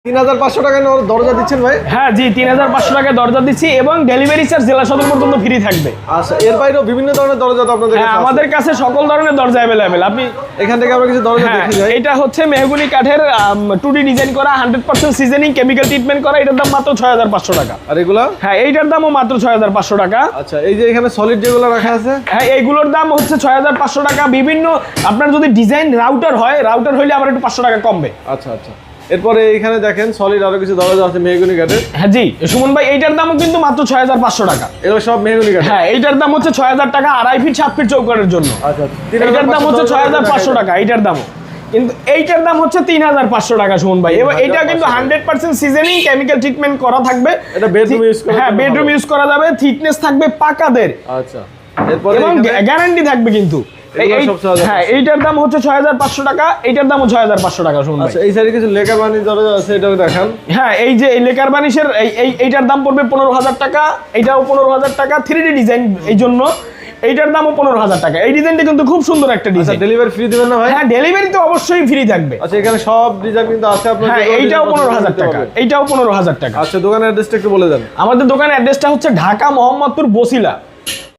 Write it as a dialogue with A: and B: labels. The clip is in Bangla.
A: 3500 টাকায় দরজা দিচ্ছেন ভাই?
B: হ্যাঁ জি, 3500 টাকায় দরজা দিচ্ছি এবং ডেলিভারি চার্জ জেলা সদর পর্যন্ত ফ্রি থাকবে।
A: আচ্ছা, এর বাইরেও বিভিন্ন ধরনের দরজা তো আপনাদের কাছে আছে?
B: আমাদের কাছে সকল ধরনের দরজা अवेलेबल। আপনি
A: এখান থেকে আমরা কিছু দরজা দেখি যাই।
B: এটা হচ্ছে মেহগনি কাঠের 2D ডিজাইন করা, 100% সিজনিং, কেমিক্যাল ট্রিটমেন্ট করা। এটার দাম মাত্র 6500 টাকা।
A: আর এগুলা?
B: হ্যাঁ, এইটার দামও মাত্র 6500 টাকা।
A: আচ্ছা, এই যে এখানে সলিড যেগুলো রাখা আছে,
B: হ্যাঁ, এইগুলোর দাম হচ্ছে 6500 টাকা। বিভিন্ন আপনার যদি ডিজাইন রাউটার হয়, রাউটার হইলে আবার একটু 500 টাকা কমবে।
A: আচ্ছা আচ্ছা। এরপরে এইখানে দেখেন সলিড আরো কিছু দরজা আছে মেহগনি কাঠের।
B: হ্যাঁ জি সুমন ভাই, এইটার দামও কিন্তু মাত্র 6500 টাকা।
A: এগুলো সব মেহগনি কাঠ?
B: হ্যাঁ, এইটার দাম হচ্ছে 6000 টাকা 2.5 ফিট 7 ফিট চৌকাঠের জন্য।
A: আচ্ছা,
B: এইটার দাম হচ্ছে 6500 টাকা এইটার দামও। কিন্তু এইটার দাম হচ্ছে 3500 টাকা সুমন ভাই। এবং এটা কিন্তু 100% সিজনিং, কেমিক্যাল ট্রিটমেন্ট করা থাকবে।
A: এটা বেডরুম ইউজ করা?
B: হ্যাঁ, বেডরুম ইউজ করা যাবে। থিকনেস থাকবে পাকাদের।
A: আচ্ছা, এরপরে
B: এবং গ্যারান্টি থাকবে কিন্তু। হ্যাঁ, এইটার দাম হচ্ছে 6500 টাকা, এইটার দামও 6500 টাকা সুমন ভাই।
A: আচ্ছা, এই সাইডে কিছু লেকার বানিশ দরজা আছে, এটাও দেখান।
B: হ্যাঁ, এই যে এই লেকার বানিশের এইটার দাম পড়বে 15000 টাকা, এইটাও 15000 টাকা। 3D ডিজাইন, এই জন্য এইটার দামও 15000 টাকা। এই ডিজাইনটা কিন্তু খুব সুন্দর একটা
A: আচ্ছা,
B: ডিজাইন।
A: ডেলিভারি ফ্রি দিবেন না ভাই?
B: হ্যাঁ, ডেলিভারি তো অবশ্যই ফ্রি থাকবে।
A: আচ্ছা, এখানে সব ডিজাইন কিন্তু আছে আপনাদের?
B: হ্যাঁ, এইটাও 15000 টাকা, এইটাও 15000 টাকা।
A: আচ্ছা, দোকানের অ্যাড্রেসটা একটু বলে দেন।
B: আমাদের দোকানের অ্যাড্রেসটা হচ্ছে ঢাকা মোহাম্মদপুর বসিলা।